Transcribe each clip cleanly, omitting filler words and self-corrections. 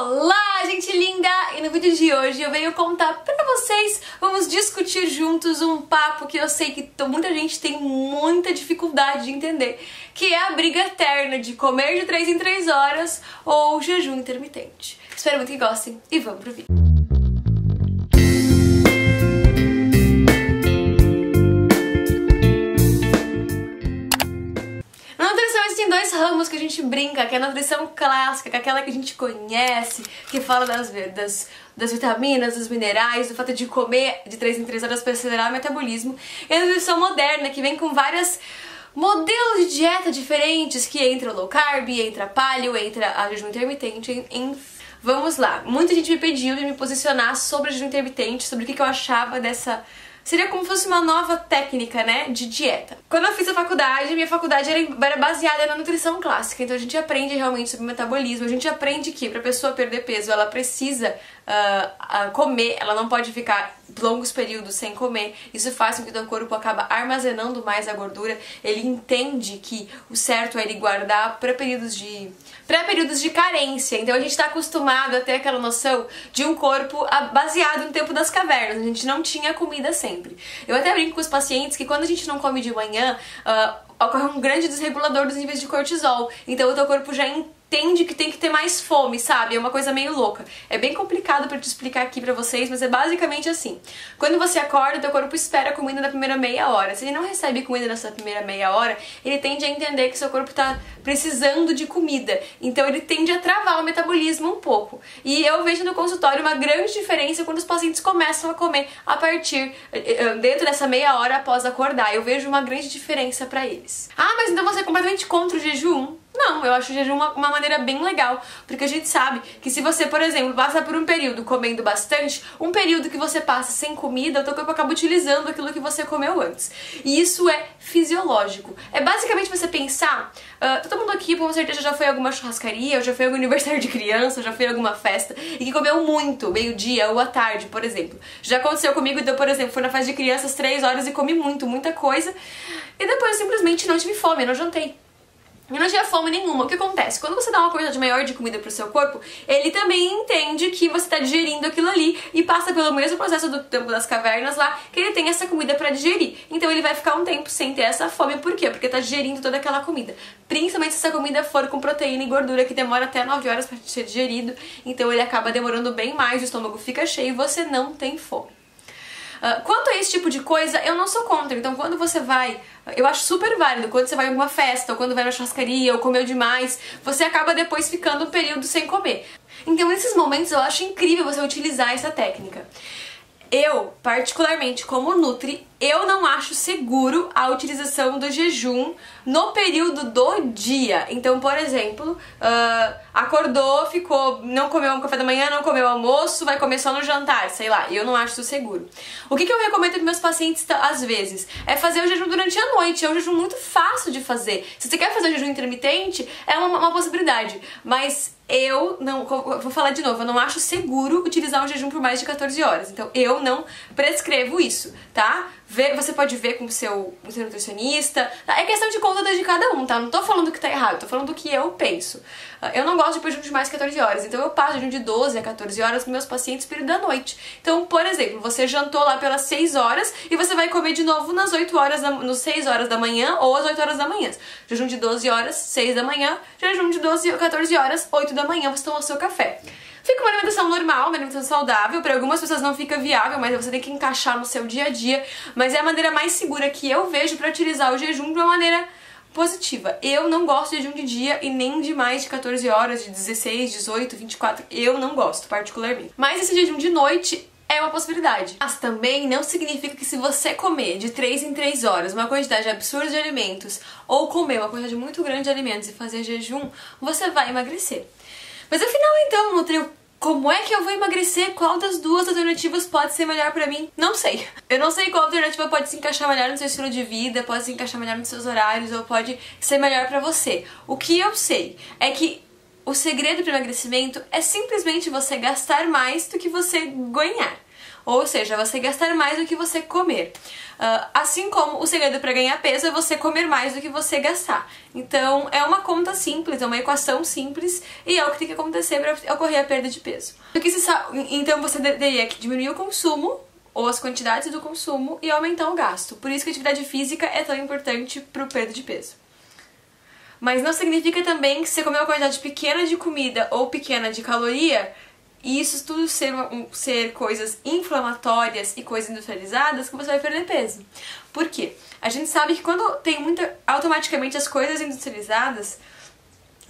Olá, gente linda! E no vídeo de hoje eu venho contar pra vocês, vamos discutir juntos um papo que eu sei que muita gente tem muita dificuldade de entender, que é a briga eterna de comer de 3 em 3 horas ou jejum intermitente. Espero muito que gostem e vamos pro vídeo. Tem dois ramos que a gente brinca, que é a nutrição clássica, que é aquela que a gente conhece, que fala das vitaminas, dos minerais, do fato de comer de 3 em 3 horas para acelerar o metabolismo, e a nutrição moderna, que vem com vários modelos de dieta diferentes, que entra o low carb, entra a paleo, entra a jejum intermitente, Vamos lá, muita gente me pediu de me posicionar sobre a jejum intermitente, sobre o que eu achava dessa... Seria como se fosse uma nova técnica, né, de dieta. Quando eu fiz a faculdade, minha faculdade era baseada na nutrição clássica, então a gente aprende realmente sobre metabolismo, a gente aprende que pra pessoa perder peso ela precisa comer, ela não pode ficar longos períodos sem comer, isso faz com que o teu corpo acaba armazenando mais a gordura, ele entende que o certo é ele guardar para períodos de carência, então a gente está acostumado a ter aquela noção de um corpo baseado no tempo das cavernas, a gente não tinha comida sempre. Eu até brinco com os pacientes que quando a gente não come de manhã, ocorre um grande desregulador dos níveis de cortisol, então o teu corpo já entende que tem que ter mais fome, sabe? É uma coisa meio louca. É bem complicado pra te explicar aqui pra vocês, mas é basicamente assim. Quando você acorda, teu corpo espera a comida na primeira meia hora. Se ele não recebe comida nessa primeira meia hora, ele tende a entender que seu corpo tá precisando de comida. Então ele tende a travar o metabolismo um pouco. E eu vejo no consultório uma grande diferença quando os pacientes começam a comer a partir, dentro dessa meia hora após acordar. Eu vejo uma grande diferença pra eles. Ah, mas então você é completamente contra o jejum? Não, eu acho o jejum uma maneira bem legal, porque a gente sabe que se você, por exemplo, passa por um período comendo bastante, um período que você passa sem comida, o teu corpo acaba utilizando aquilo que você comeu antes. E isso é fisiológico. É basicamente você pensar, todo mundo aqui com certeza já foi a alguma churrascaria, ou já foi a algum aniversário de criança, ou já foi a alguma festa, e que comeu muito, meio-dia ou à tarde, por exemplo. Já aconteceu comigo, então, por exemplo, fui na festa de crianças 3 horas e comi muita coisa, e depois simplesmente não tive fome, eu não jantei. E não tinha fome nenhuma. O que acontece? Quando você dá uma quantidade maior de comida pro seu corpo, ele também entende que você tá digerindo aquilo ali e passa pelo mesmo processo do tempo das cavernas lá, que ele tem essa comida pra digerir. Então ele vai ficar um tempo sem ter essa fome. Por quê? Porque tá digerindo toda aquela comida. Principalmente se essa comida for com proteína e gordura, que demora até 9 horas pra ser digerido. Então ele acaba demorando bem mais, o estômago fica cheio e você não tem fome. Quanto a esse tipo de coisa, eu não sou contra. Então quando você vai, eu acho super válido, quando você vai em alguma festa, ou quando vai na churrascaria, ou comeu demais, você acaba depois ficando um período sem comer. Então nesses momentos eu acho incrível você utilizar essa técnica. Eu, particularmente como Nutri, eu não acho seguro a utilização do jejum no período do dia. Então, por exemplo, acordou, não comeu um café da manhã, não comeu almoço, vai comer só no jantar, sei lá, eu não acho isso seguro. O que eu recomendo para meus pacientes, às vezes, é fazer o jejum durante a noite. É um jejum muito fácil de fazer. Se você quer fazer o jejum intermitente, é uma possibilidade, mas eu não, vou falar de novo, eu não acho seguro utilizar um jejum por mais de 14 horas. Então eu não prescrevo isso, tá? Você pode ver com o seu nutricionista. É questão de conta de cada um, tá? Não tô falando que tá errado, tô falando do que eu penso. Eu não gosto de jejum de mais de 14 horas, então eu passo jejum de 12 a 14 horas com meus pacientes no período da noite. Então, por exemplo, você jantou lá pelas 6 horas e você vai comer de novo nas 8 horas, nos 6 horas da manhã ou às 8 horas da manhã. Jejum de 12 horas, 6 da manhã, jejum de 12 a 14 horas, 8 da manhã, você toma o seu café. Fica uma alimentação normal, uma alimentação saudável, para algumas pessoas não fica viável, mas você tem que encaixar no seu dia a dia, mas é a maneira mais segura que eu vejo para utilizar o jejum de uma maneira positiva. Eu não gosto de jejum de dia e nem de mais de 14 horas, de 16, 18, 24, eu não gosto particularmente. Mas esse jejum de noite é uma possibilidade. Mas também não significa que se você comer de 3 em 3 horas uma quantidade absurda de alimentos ou comer uma quantidade muito grande de alimentos e fazer jejum, você vai emagrecer. Mas afinal então, Nutri, como é que eu vou emagrecer? Qual das duas alternativas pode ser melhor pra mim? Não sei. Eu não sei qual alternativa pode se encaixar melhor no seu estilo de vida, pode se encaixar melhor nos seus horários ou pode ser melhor pra você. O que eu sei é que o segredo do emagrecimento é simplesmente você gastar mais do que você ganhar. Ou seja, você gastar mais do que você comer. Assim como o segredo para ganhar peso é você comer mais do que você gastar. Então é uma conta simples, é uma equação simples e é o que tem que acontecer para ocorrer a perda de peso. Então você teria que diminuir o consumo ou as quantidades do consumo e aumentar o gasto. Por isso que a atividade física é tão importante para o perda de peso. Mas não significa também que você comer uma quantidade pequena de comida ou pequena de caloria e isso tudo ser coisas inflamatórias e coisas industrializadas que você vai perder peso. Por quê? A gente sabe que quando tem automaticamente as coisas industrializadas,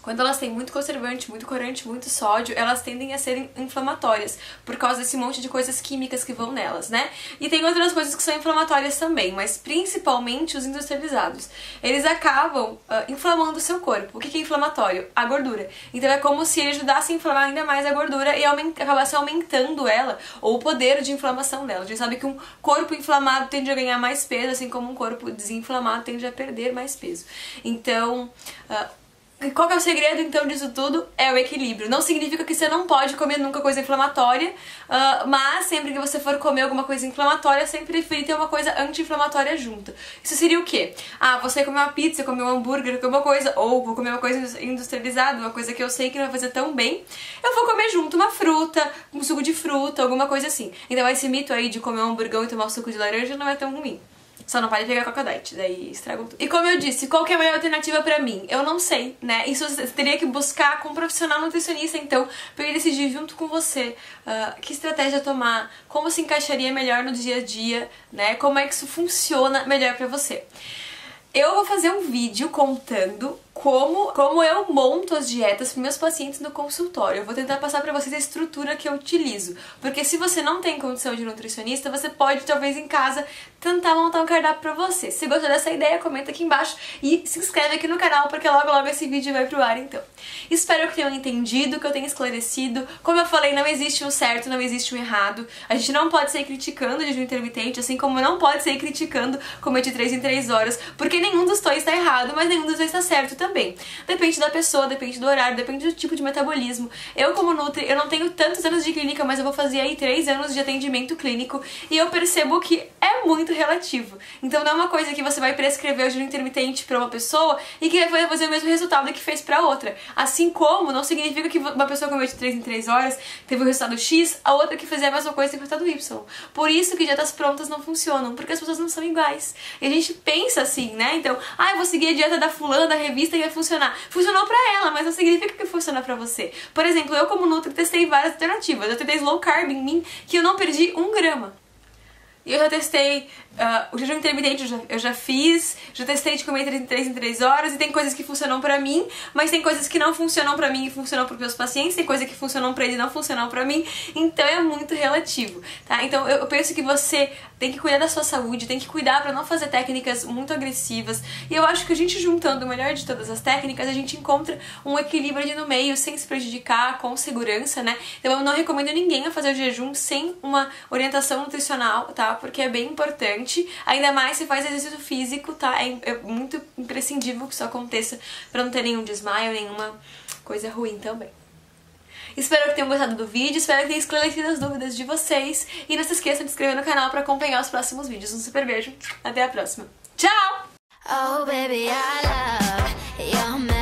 quando elas têm muito conservante, muito corante, muito sódio, elas tendem a ser inflamatórias, por causa desse monte de coisas químicas que vão nelas, né? E tem outras coisas que são inflamatórias também, mas principalmente os industrializados. Eles acabam inflamando o seu corpo. O que é inflamatório? A gordura. Então é como se ele ajudasse a inflamar ainda mais a gordura e acabasse aumentando ela, ou o poder de inflamação dela. A gente sabe que um corpo inflamado tende a ganhar mais peso, assim como um corpo desinflamado tende a perder mais peso. Então, qual que é o segredo, então, disso tudo? É o equilíbrio. Não significa que você não pode comer nunca coisa inflamatória, mas sempre que você for comer alguma coisa inflamatória, sempre preferir ter uma coisa anti-inflamatória junto. Isso seria o quê? Você comer uma pizza, comer um hambúrguer, comer uma coisa, ou vou comer uma coisa industrializada, uma coisa que eu sei que não vai fazer tão bem, eu vou comer junto uma fruta, um suco de fruta, alguma coisa assim. Então esse mito aí de comer um hamburgão e tomar um suco de laranja não é tão ruim. Só não pode pegar Coca Diet, daí estragam tudo. E como eu disse, qual que é a melhor alternativa pra mim? Eu não sei, né? Isso você teria que buscar com um profissional nutricionista, então, pra ele decidir junto com você que estratégia tomar, como se encaixaria melhor no dia a dia, né? Como é que isso funciona melhor pra você. Eu vou fazer um vídeo contando como eu monto as dietas para meus pacientes no consultório. Eu vou tentar passar para vocês a estrutura que eu utilizo, porque se você não tem condição de nutricionista, você pode talvez em casa tentar montar um cardápio para você. Se gostou dessa ideia, comenta aqui embaixo e se inscreve aqui no canal, porque logo logo esse vídeo vai pro ar então. Espero que tenham entendido, que eu tenha esclarecido. Como eu falei, não existe um certo, não existe um errado. A gente não pode sair criticando o jejum intermitente, assim como não pode sair criticando comer de 3 em 3 horas, porque nenhum dos dois está errado, mas nenhum dos dois está certo também. Depende da pessoa, depende do horário, depende do tipo de metabolismo. Eu como nutri, eu não tenho tantos anos de clínica, mas eu vou fazer aí 3 anos de atendimento clínico e eu percebo que é muito relativo. Então não é uma coisa que você vai prescrever o jejum intermitente para uma pessoa e que vai fazer o mesmo resultado que fez para outra. Assim como não significa que uma pessoa comeu de 3 em 3 horas teve o resultado X, a outra que fizer a mesma coisa teve o resultado Y. Por isso que dietas prontas não funcionam, porque as pessoas não são iguais. E a gente pensa assim, né? Então, eu vou seguir a dieta da fulana, da revista e vai funcionar. Funcionou pra ela, mas não significa que funciona pra você. Por exemplo, eu como nutri testei várias alternativas. Eu testei low carb em mim, que eu não perdi 1 grama. E eu já testei o jejum intermitente, eu já fiz, já testei de comer 3 em 3 horas e tem coisas que funcionam pra mim, mas tem coisas que não funcionam pra mim e funcionam pros meus pacientes, tem coisas que funcionam pra eles e não funcionam pra mim, então é muito relativo, tá? Então eu penso que você tem que cuidar da sua saúde, tem que cuidar pra não fazer técnicas muito agressivas, e eu acho que a gente juntando o melhor de todas as técnicas, a gente encontra um equilíbrio ali no meio, sem se prejudicar, com segurança, né? Então eu não recomendo ninguém a fazer o jejum sem uma orientação nutricional, tá? Porque é bem importante. Ainda mais se faz exercício físico, tá? É muito imprescindível que isso aconteça pra não ter nenhum desmaio, nenhuma coisa ruim também. Espero que tenham gostado do vídeo, espero que tenha esclarecido as dúvidas de vocês e não se esqueçam de se inscrever no canal pra acompanhar os próximos vídeos. Um super beijo, até a próxima. Tchau! Oh, baby, I love your